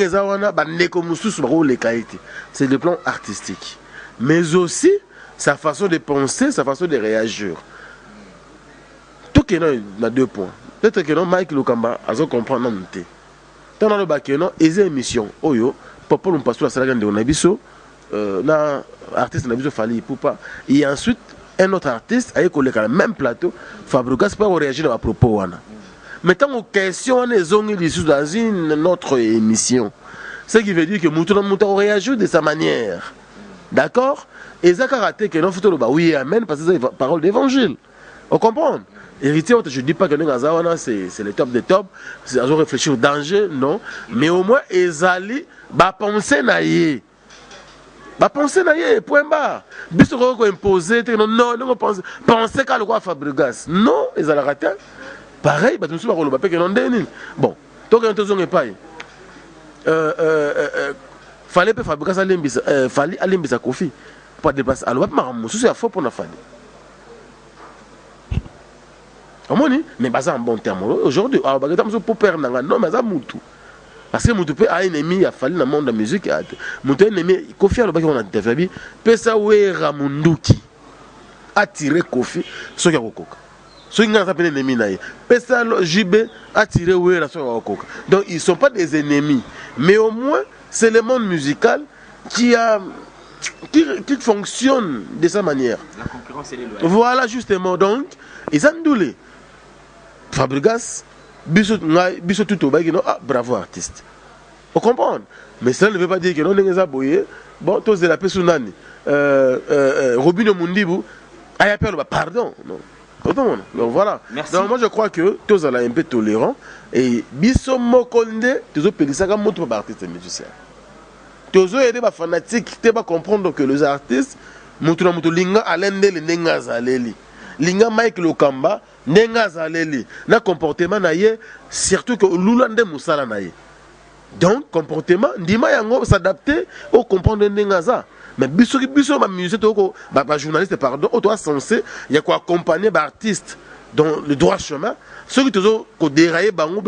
le plan artistique. Mais aussi, sa façon de penser, sa façon de réagir. Tout qui est dans 2 points. Peut-être que Mike Lokamba a compris. Tant dans le bac, il y a une émission. Oyo, papa, on passe tout à la salle de Onabiso. Na artiste Nabiso Fali Poupa. Et ensuite, un autre artiste a collé le même plateau. Fabregas pas réagir à propos. Maintenant, aux questions, on est dans une autre émission. Ce qui veut dire que Mouton réagit de sa manière. D'accord? Et ça a raté que non, oui, amen, parce que c'est parole d'évangile. On comprend? héritier, je dis pas que c'est le top des tops, c'est à réfléchir au danger, non, mais au moins ezali ba penser na yé. Ba penser na yé, point barre. Biso ko imposer, non penser qu'à le quoi Fabregas. Non, ezala raté. Pareil, ba tout ba pe que non deni. Bon, to que on est pas. Fallait pas Fabregas alimbisa, fallait alimbisa Kofi pour dépasser. Alors pas maman, c'est faux pour na fallait. Mais c'est un bon terme. Aujourd'hui, pour perdre, non, mais c'est Moutou. Parce que Moutou a un ennemi, il a fallu dans le monde de la musique. Moutou a un ennemi, Kofi a le interview. Pesa Wera Munduki a tiré Kofi, ce qui a Koka. Ce qui a un ennemi. Pesa JB a tiré Wera, ce qui a Koka. Donc ils ne sont pas des ennemis. Mais au moins, c'est le monde musical qui fonctionne de sa manière.
La concurrence, elle est loin.
Voilà, justement. Donc, ils ont doulé. Fabregas, biso tout au bas, bravo artiste. On comprend. Mais ça ne veut pas dire que non, les aboyés, bon, tous de la personne, Robino Mundibu, pardon. Non. Donc voilà.
Merci.
Donc moi je crois que tous sont un peu tolérants. Et biso mokonde, tous les pédissaires, montrent pas artistes et musiciens. Tous les fanatiques, tu vas comprendre que les artistes, montrent linga alende les nengas aleli. Linga Mike Lokamba, nenga zaleli. Na comportement na ye, surtout que l'ulande musala na ye. Donc comportement, ndima yango s'adapter au comprendre nenga za. Mais biso ma musique to ba journaliste pardon, o toi censé il y a quoi accompagner ba artiste dans le droit chemin. Ceux qui toujours ko dérailler bango,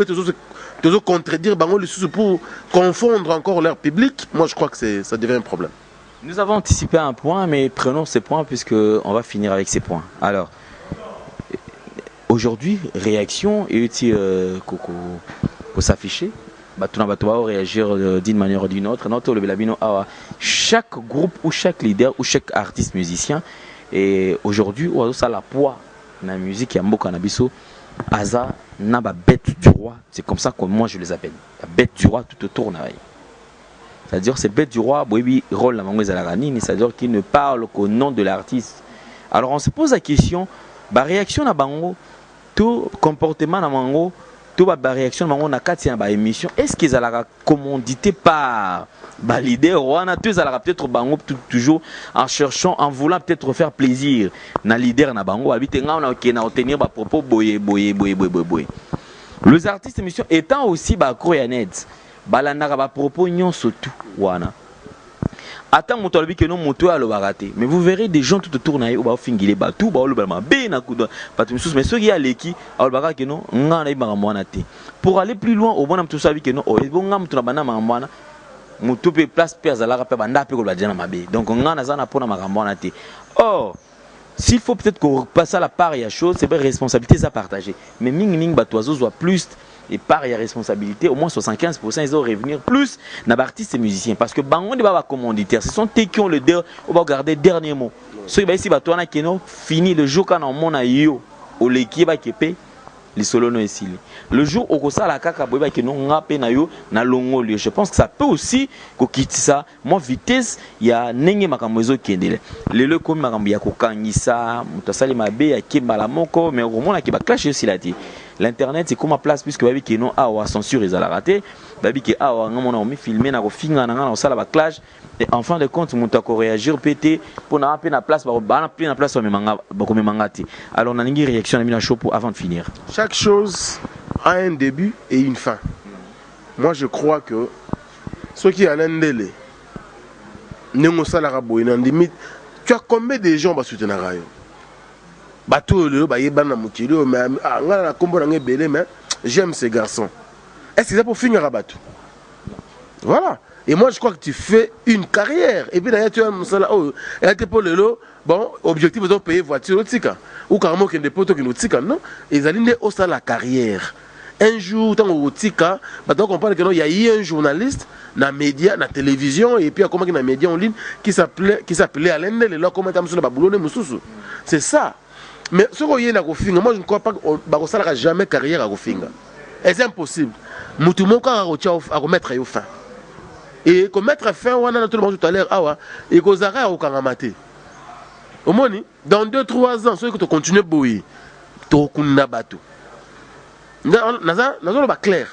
toujours contredire bango pour confondre encore leur public. Moi je crois que ça devient un problème.
Nous avons anticipé un point, mais prenons ces points puisque on va finir avec ces points. Alors, aujourd'hui, réaction et pour s'afficher, tout le monde va réagir d'une manière ou d'une autre. Chaque groupe ou chaque leader ou chaque artiste musicien, et aujourd'hui, on a la poids dans la musique, il y a beaucoup de Aza n'a pas bête du roi, c'est comme ça que moi je les appelle. La bête du roi tout autour. C'est-à-dire c'est bête du roi, rôle la mangue Zalarani, c'est-à-dire qu'il ne parle qu'au nom de l'artiste. Alors on se pose la question, réaction à bango, tout comportement à bango, tout réaction à bango na kati na émission, est-ce qu'ils allaient commandité par leader ou on a tous allaient peut-être bango toujours en cherchant, en voulant peut-être faire plaisir na leader na bango, habiter nga on a obtenir ba propos boye. Les artistes émission étant aussi croyanets. Balandaka ba propos nyonso tout wana. Attends mon tolobi que non moto a le baraté. Mais vous verrez des gens tout autour na yo ba fingile ba tout ba le ba be na kudo. Pas tout mais ceux qui a leki a le baraka que non ngana ba mwana te. Pour aller plus loin au bon tout savi que non o bon ngam tout na bana mwana moto pe place pe azala pe banda pe ko ba jana mabe. Donc ngana zana pona mwana te. Oh s'il faut peut-être qu'on passe à la part il y a chose c'est pas responsabilité à partager. Mais ming ba toiseau soit plus et par y a responsabilité, au moins 75% ils vont revenir plus dans les artistes et musiciens. Parce que bango ne va pas commanditaire. Ce sont eux qui ont le dernier, on va regarder dernier mot. Ceux qui ici, toi, fini le jour quand on a yo, au l'équipe va képer, les solos non ici. Le jour où ça la kaka boiba qui non ngapé na yo na longo lieu. Je pense que ça peut aussi quitter ça. Moi vitesse, il y a nenge makambozo kendele. Le le comme makambo ya ko kangisa, mutasali mabe ya kembala moko, mais au moment qui va clasher aussi là dit. L'internet c'est comme ma place puisque babi qui non a censure ils a raté babi qui a on a filmé na ko finga na sala ba clash et en fin de compte muta ko réagir pété pour na pe na place ba na place ba mangati. Alors on a une réaction na mina show pour avant de finir.
Chaque chose a un début et une fin. Moi je crois que ceux qui en ndele nengo sala ka boy na limite tu as combien de gens ba soutenir rayo bateau le ba na mukilo mais ngala na kombo na belé mais j'aime ces garçons. Est-ce que c'est pour finir à bateau? Voilà. Et moi je crois que tu fais une carrière et puis d'ailleurs tu as musala oh et tu pour le lot bon objectif de payer voiture tika ou carrément que des potes qui nous tika non ils allaient au ça la carrière. Un jour tant au tika bateau comprendre que non il y a eu un journaliste na média na télévision et puis comment que na média en ligne qui s'appelait Alain Ndele là comment tu as baboulone mususu. C'est ça. Mais ce qu'on y a moi je ne crois pas que ça n'aura jamais carrière à Gofinga. C'est impossible. Tout le monde a remettre fin. Et comme mettre fin, on a tout le monde tout à l'heure, et qu'on arrête au Kangamate. Au moins, dans 2-3 ans, ceux qui continuent à bouillir, tokunda bato nazoloba clair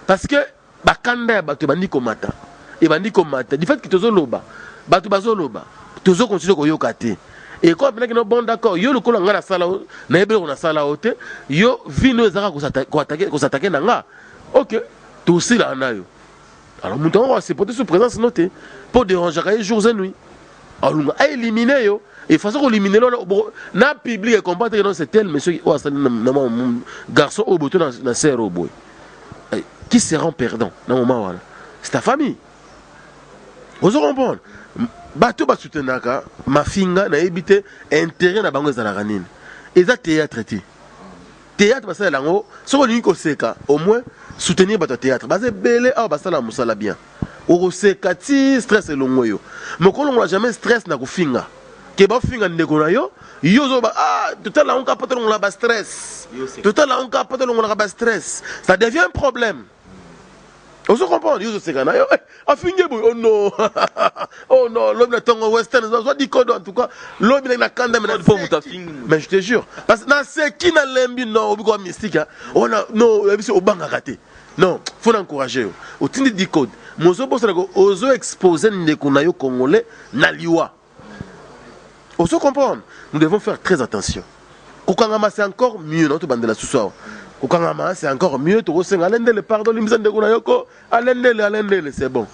parce que bakanda ya bato ebandi komata du fait que tozoloba bato bazoloba tozokontinue koyoka te et quand on a bon d'accord yo le kola ngana sala na yebele na sala ote yo vino ezaka ko s'attaquer nanga OK tout aussi là na yo alors muto on va se porter sous présence notée pour déranger les jours et nuits alors a éliminer yo et façon qu'on éliminer na public et comprendre que non c'est tel monsieur ou garçon au bout na serre au boy qui seront perdants dans moment voilà c'est ta famille vous comprenez bato basutenaka mafinga na ebité intérêt na bango ezalaka nini eza théâtre te théâtre basala lango soko lingi koseka au moins soutenir bato théâtre baze belé awa basala musala bien okoseka ti stress elongo yo mokolongola jamais stress na kofinga ke bafinga ndeko na yo yo zoba totala onka patolongola ba stress totala onka patolongola ba stress ça devient un problème. On se comprend, yo se kana yo afinge boy oh non oh non l'homme na tongo western soit dit code en tout cas l'homme na kanda mais je te jure parce que na c'est qui na lembi non obiko mystique on a non biso obanga raté non faut encourager yo otindi dit code mozo bosa ko ozo exposer ndeko na yo congolais na liwa on se comprend nous devons faire très attention kokangama c'est encore mieux notre bande la sous-soir. C'est encore mieux, le pardon, c'est bon.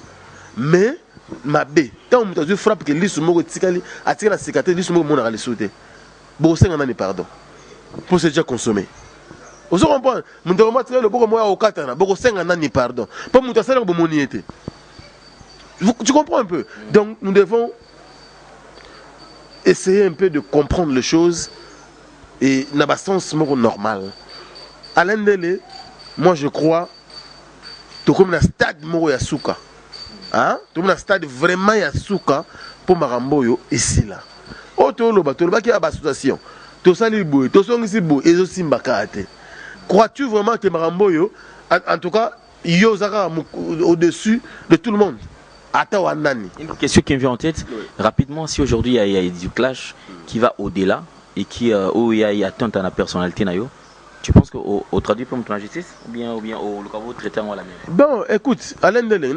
Mais, ma bé, tant que tu frappes que l'issue a tiré la cicatrice, l'issue a les sauter. Bon, c'est un pardon. Pour se déjà consommer. Vous comprenez? Nous devons tirer le beaucoup moins au katana. Beaucoup c'est un pardon. Pas mon tassel au bon été. Tu comprends un peu? Donc, nous devons essayer un peu de comprendre les choses et n'a pas sens normal. Alain Dele, moi je crois, tu comme un stade moro yasuka, hein? Tu comme un stade vraiment yasuka pour Maramboyo ici là. Oh tu le bateau, le bateau qui a association, tu sali boy, tu song ici boy, et aussi mbakate. Crois-tu vraiment que Maramboyo, en tout cas, yozaka au-dessus de tout le monde?
Une question qui me vient en tête, rapidement, si aujourd'hui il y a du clash qui va au-delà et qui où il y a atteinte à la personnalité nayo. Tu penses qu'au traduit pour la justice ou bien au traité en la même?
Bon, écoute, Alain Dele,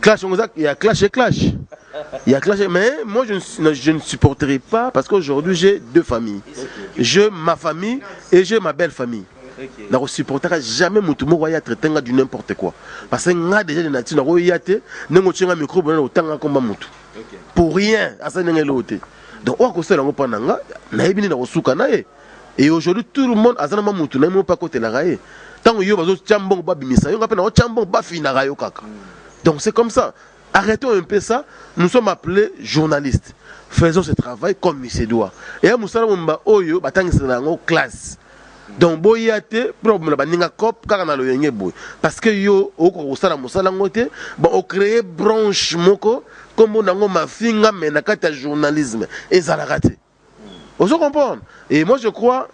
clash, il y a clash et clash. Il y a clash, mais moi je ne supporterai pas parce qu'aujourd'hui j'ai deux familles. J'ai ma famille et j'ai ma belle famille. Je ne supporterai jamais mon tour à traiter du n'importe quoi. Parce que j'ai déjà des nations, je ne micro pour rien. Donc, on a et aujourd'hui, tout le monde a un moutou, n'a pas côté la raie. Tant que vous avez chambon babimisa, vous avez un chambon bafinarayo kaka. Donc c'est comme ça. Arrêtons un peu ça. Nous sommes appelés journalistes. Faisons ce travail comme il se doit. Et à Moussa Mba Oyo, batang c'est en classe. Donc boyate, problème la ninga cop, car on a le yenge boy. Parce que yo, au sala Moussa Langote, bon, on crée branche moko, comme on a ma finga, mais nakata journalisme. Et ça l'a raté. On se comprend. Et moi je crois,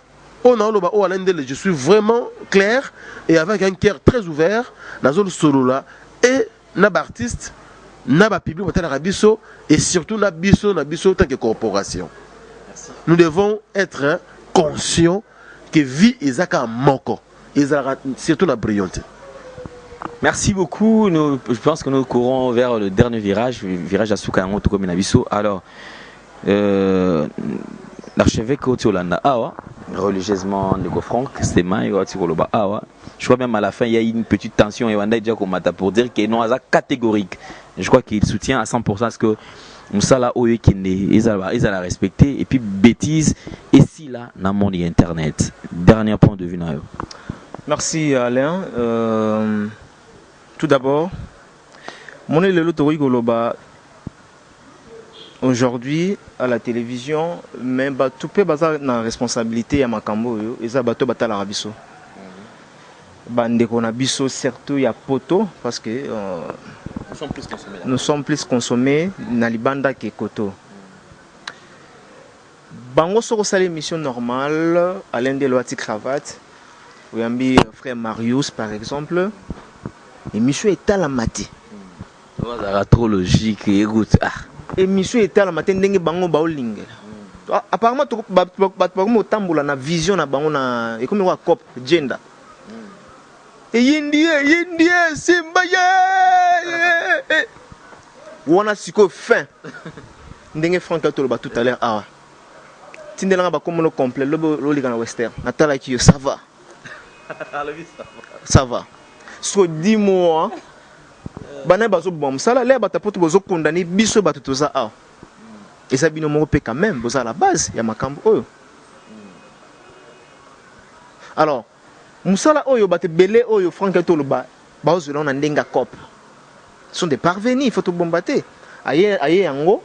je suis vraiment clair et avec un cœur très ouvert dans le solo là. Et nab artiste, nab public et surtout nabiso tant que corporation. Nous devons être conscients que vie est à moko, surtout la brillante.
Merci beaucoup. Je pense que nous courons vers le dernier virage à Soukayango tout comme Nabiso. Alors, l'archevêque Otiolanda Awa, religieusement de Franck, c'est Awa. Je crois même à la fin, il y a une petite tension pour dire qu'il est catégorique. Je crois qu'il soutient à 100% ce que Moussala Oye Kinde, ils allaient respecter. Et puis, bêtise, et si là, dans le monde internet. Dernier point de vue.
Merci Alain. Tout d'abord, mon élélo Torigoloba. Aujourd'hui, à la télévision, même tout peut baser dans responsabilité à Makambo, et ça bateau batala rabiso. Bande qu'on a biso surtout il y a poto parce que nous sommes plus consommés dans les bandes que koto. Bango soko sale émission normale, Alain Deloati cravate, ou un frère Marius par exemple, émission est à la matinée.
Trop logique, écoute.
Émission est à la matin ndenge bango baolinga apparemment bato tambola na vision na bango na ekomi wa cop gender yindie simba ye wana siko fin ndenge Franck Atoloba tout à l'heure awa tindelanga bakomono complet lolika na western natalaki yo ça va ça va so 10 mois bana bazo bom sala le batapoto bozo condamner biso bato toza awa eza bino moko pe quand même boza la base ya makambo oyo alors musala oyo bate belé oyo Franck Atoloba bazolona na ndenga cop sont des parvenus il faut tout bombarder aye yango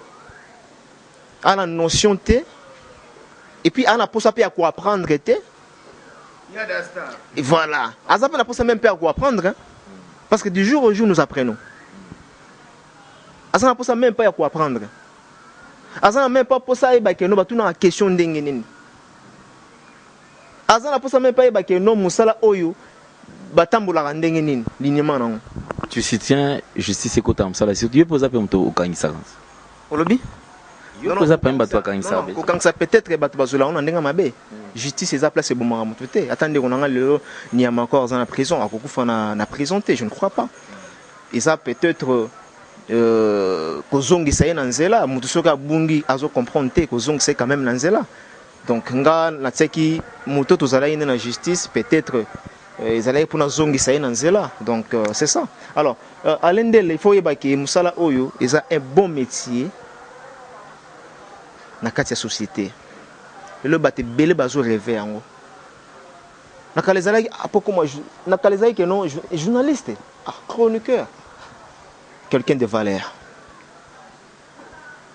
à la notion T et puis à la posa à quoi apprendre T et voilà à ça la posa même pas à quoi apprendre hein? Parce que du jour au jour nous apprenons à ça la posa même pas à quoi apprendre à ça même pas posa et bah que nous bah tout dans la question d'engagement à ça la posa même pas et bah que nous musala oyo batambola ndengeni lignement non.
Tu soutiens justice ekotam sala si tu poses un peu au kangisa
olobi
yo pose pas un kangisa
quand ça peut-être bato bazola on ndenga mabe justice eza place bon maramutu te attendez on a le ni encore dans la prison akokufa na prison te je ne crois pas et ça peut-être kozongisa ye na nzela mutu soka bungi azo comprendre te kozongisa quand même na nzela donc nga na tseki mutu tozala ine na justice peut-être ils allaient pour nous zongisa na nzela donc c'est ça alors Alain Ndele il faut yeba que musala oyo ils a un bon métier na kati ya société le baté belé bazo rêver yango na kalezala apoko moi na kalezala que non journaliste chroniqueur quelqu'un de valeur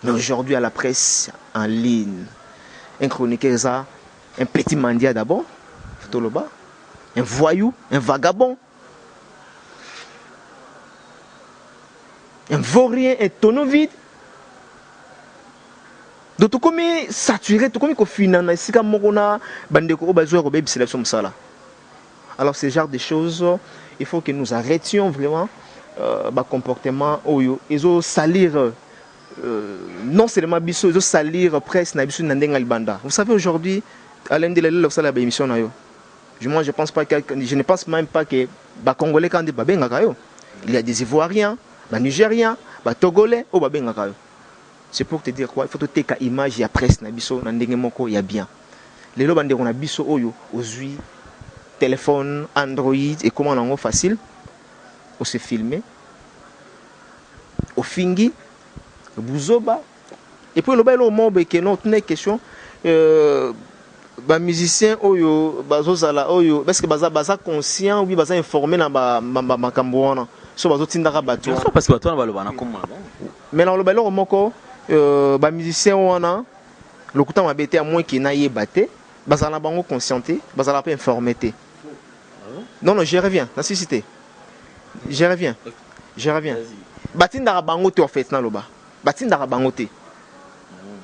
mais aujourd'hui à la presse en ligne un chroniqueur ça un petit mendiant d'abord Toloba un voyou, un vagabond, un vaurien, un tonneau vide. Donc tout comme saturé, tout comme finalement, si comme on bandeko obazo robé sélection sala. Alors ce genre de choses, il faut que nous arrêtions vraiment bas comportement oyo, ils ont salir non seulement biso, ils ont salir presse na biso nandenga libanda. Vous savez aujourd'hui, Alain Ndele le sala ba émission na yo. Moi, je ne pense même pas que les Congolais, quand ils sont il y a des Ivoiriens, des Nigériens, des Togolais, c'est pour te dire quoi. Il faut te faire une image, il y a presse, il y a bien. Les gens qui ont un biso, aujourd'hui, téléphone, Android, et comment on a facile, on se filmer, au fingi, au bouzoba. Et puis, le moment où on a une question, ba musicien oyo bazozala oyo parce que baza conscient ou bien baza informé na makambo wana so bazotindaka bato
parce que bato na baloba na komona
mais na lobelo moko ba musicien wana lokuta mabete à moins qui na yebate bazala bango conscienté bazala pas informé te non je reviens na suscité je reviens batindaka bango te en fait na loba batindaka bango te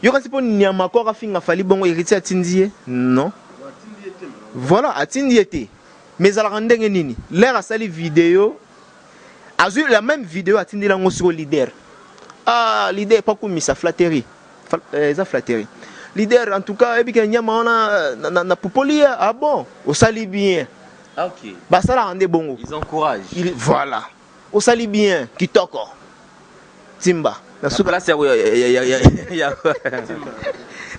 yo kasi po nyama ko rafinga fali bongo héritier atindie non voilà atindie te mais ala ndenge nini l'air a sali vidéo azu la même vidéo atindi la sur leader leader pas comme sa flatterie ça flatterie leader en tout cas et bien nyama na popolia bon au sali bien
OK
ba sala rende bongo
ils encouragent
voilà au sali bien kitoko timba na suka
là c'est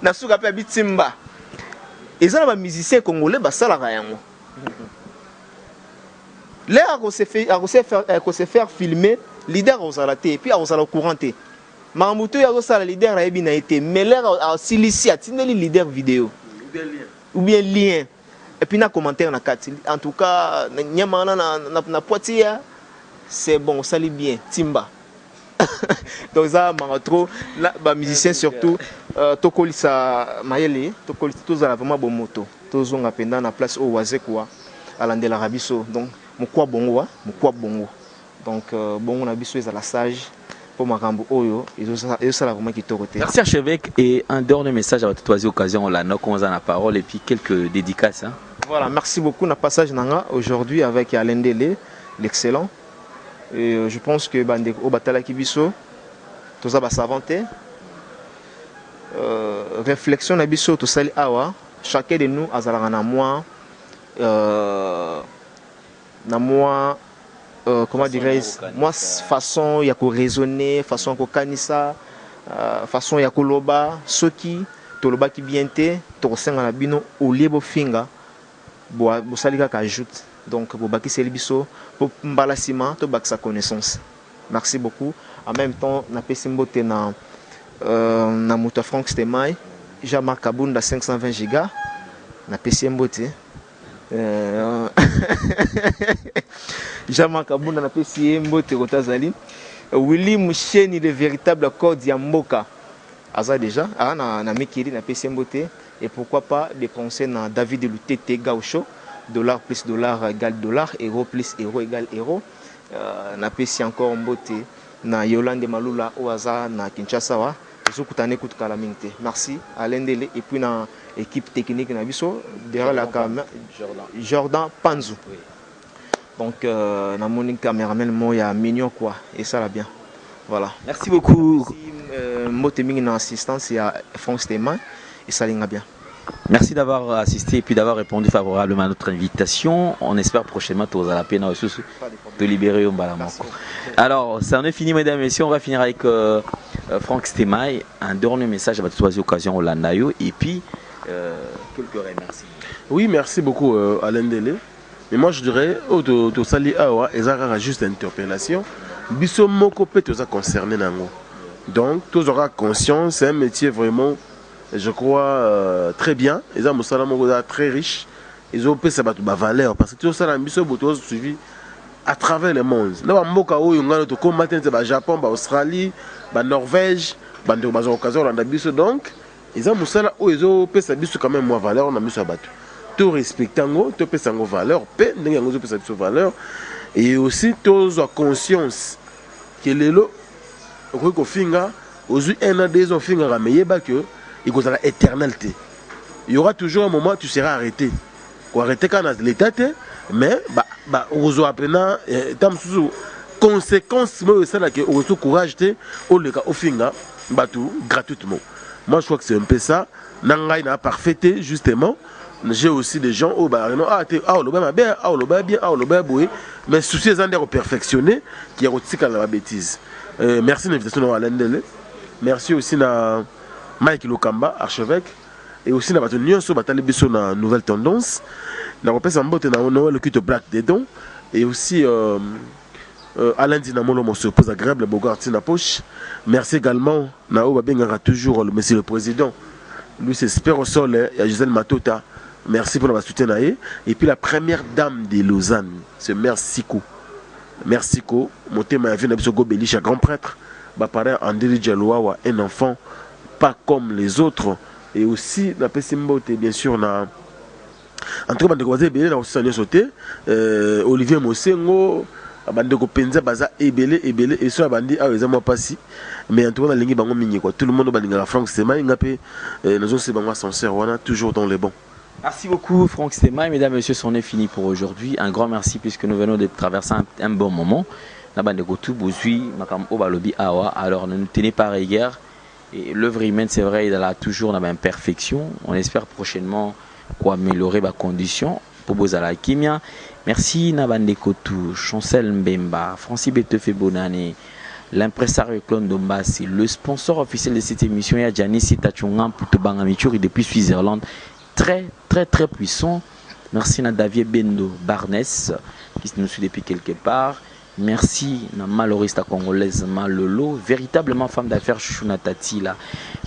na suka pe bitimba ezala ba musicien congolais basalaka yango l'air qu'on se faire filmer leader osala te et puis osala courant te mamuto ya osala leader na ebi na été mais l'air a silisi atindeli leader vidéo ou bien lien et puis na commentaire na kati en tout cas nyama na poitia c'est bon sali bien timba donc ça m'a trop la musicien surtout tokolisa mayele tokolisa tozala vraiment bon moto tozonga penda na place au wazekwa alandela rabiso donc mukwa bongo donc bongo na biso ezala sage pour makambo oyo ezosala vraiment kitoko te.
Merci archevêque et un dernier message à toute occasion on la no commence la parole et puis quelques dédicaces hein.
Voilà, merci beaucoup na passage nanga aujourd'hui avec Alain Ndele l'excellent. Et je pense que bande au batala kibiso toza ba savanté réflexion na biso to sali awa chacun de nous azalaka na moi comment dirais-je moi façon ya ko raisonner façon ko kanisa façon ya ko loba soki to loba ki bien te to senga na bino au lieu bo finga bo sali ka ajoute donc bo baki seli biso po mbala sima to bak sa connaissance. Merci beaucoup. En même temps na pesi mbote na moto Frank Stemai Jean-Marc Kabunda 520 giga na pesi mbote Jean-Marc Kabunda na pesi mbote kotazali Willy Moucheni le véritable code ya mboka aza déjà na mikiri na pesi mbote et pourquoi pas dépenser na David Lutete Gaucho dollar plus dollar égale dollar euro plus euro égale euro na pesi encore mbote na Yolande Malula oaza na Kinshasa wa zokutane kutukala mingte. Merci à l'endele et puis na équipe technique na biso derrière la caméra Jordan Panzu. Donc na moni cameraman moya mignon quoi et ça va bien. Voilà.
Merci beaucoup.
Mbote mingi na assistance ya Franck Stéman et ça linga bien.
Merci d'avoir assisté et puis d'avoir répondu favorablement à notre invitation. On espère prochainement tous à la peine de libérer au Balamoko. Alors, ça en est fini, mesdames et messieurs. On va finir avec Franck Stemai. Un dernier message à votre occasion au Landayo. Et puis, quelques remerciements.
Oui, merci beaucoup Alain Dele. Mais moi, je dirais, au Sali Awa, ils ont juste une interpellation. Biso Moko peut être concerné. Donc, tous auront conscience, c'est un métier vraiment. Je crois très bien. Ils ont très riche. Ils ont pu se battre ma valeur parce que tout ça, ils ont suivi à travers le monde. Là, ils ont Japon, Australie, Norvège, donc ils ont pu se quand même ma valeur. Tout respectant, tout pu se valeur, valeur et aussi tous ont conscience que les lots, au finga, aux un an des finga que il y aura éternalité. Il y aura toujours un moment où tu seras arrêté. Ou arrêté quand l'état mais aux apprenants conséquences mais ça là que au courage au le cas au finga gratuitement. Moi je crois que c'est un peu ça. Nangai n'a parfaité justement. J'ai aussi des gens au bar mais souci de perfectionner qui a aussi la bêtise. Merci de l'invitation à l'Indele. Merci aussi à Mike Lokamba, archevêque, et aussi na bato nyonso batali biso na nouvelle tendance. Na repesa mbote na le culte black dedans et aussi Alain Dinamolo mon se pose agréable Bogart na poche. Merci également na Obabengara toujours le monsieur le président. Lui c'est Spero Sol et Gisèle Matota. Merci pour notre soutien et puis la première dame de Lausanne, c'est Mère Siko. Mère Siko, mon thème a vu na biso go Belisha grand prêtre, ba parrain André Dialoa un enfant pas comme les autres et aussi la Pessimbote bien sûr na en tout cas Olivier Mosengo bandeko penza baza ebele et so bandi a eza moi pasi mais en tout cas lingi bango mingi quoi tout le monde balinga Franck Stemai ngapé nous c'est bango sincère wana toujours dans les bons.
Merci beaucoup Franck Stemai. Mesdames et messieurs, c'en est fini pour aujourd'hui. Un grand merci puisque nous venons de traverser un bon moment. Alors ne nous tenez pas rigueur. Et l'œuvre humaine, c'est vrai, il a toujours une imperfection. On espère prochainement améliorer les conditions pour vous à la kimia. Merci Nabande Kotou, Chancel Mbemba, Francis Betefe Bonane, l'impresario Clone Dombassi, le sponsor officiel de cette émission, est Janice Tachungan pour Tobangamichuri depuis Suisse-Irlande. Très puissant. Merci à David Bendo Barnes qui nous suit depuis quelque part. Merci à Malorista congolaise Malolo, véritablement femme d'affaires Chouchouna Tatila.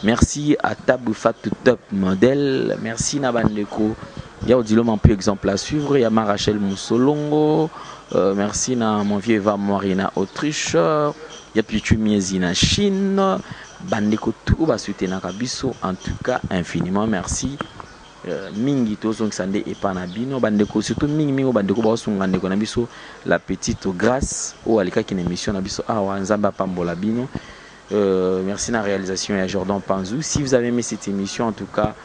Merci à Tabou Fatou Top Model. Merci à Bandeko. Il y a un peu exemple à suivre. Il y a Marachel Moussolongo. Merci à mon vieux Eva Moirina Autriche. Il y a Pichu Miezina Chine. Bandeko tout va soutenir Kabiso. En tout cas, infiniment merci. Mingi tozong sande epanabino bandeko surtout mingi bandeko ba sungandeko na biso la petite grâce au alika qui émission na biso awa nzamba pambola bino. Merci na réalisation à Jordan Panzou. Si vous avez aimé cette émission, en tout cas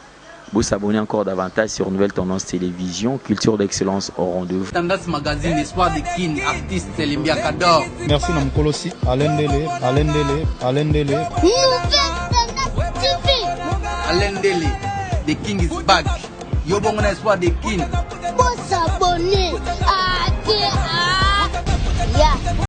vous abonnez encore davantage sur Nouvelle Tendance Télévision, culture d'excellence au rendez-vous.
Tendance Magazine, espoir de kin, artiste Selimbia Kador.
Merci Namkolosi, Alain Dele.
Nouvelle Tendance TV.
The king is back. Yo bon on espoir the king.
Faut s'abonner. Ah, yeah.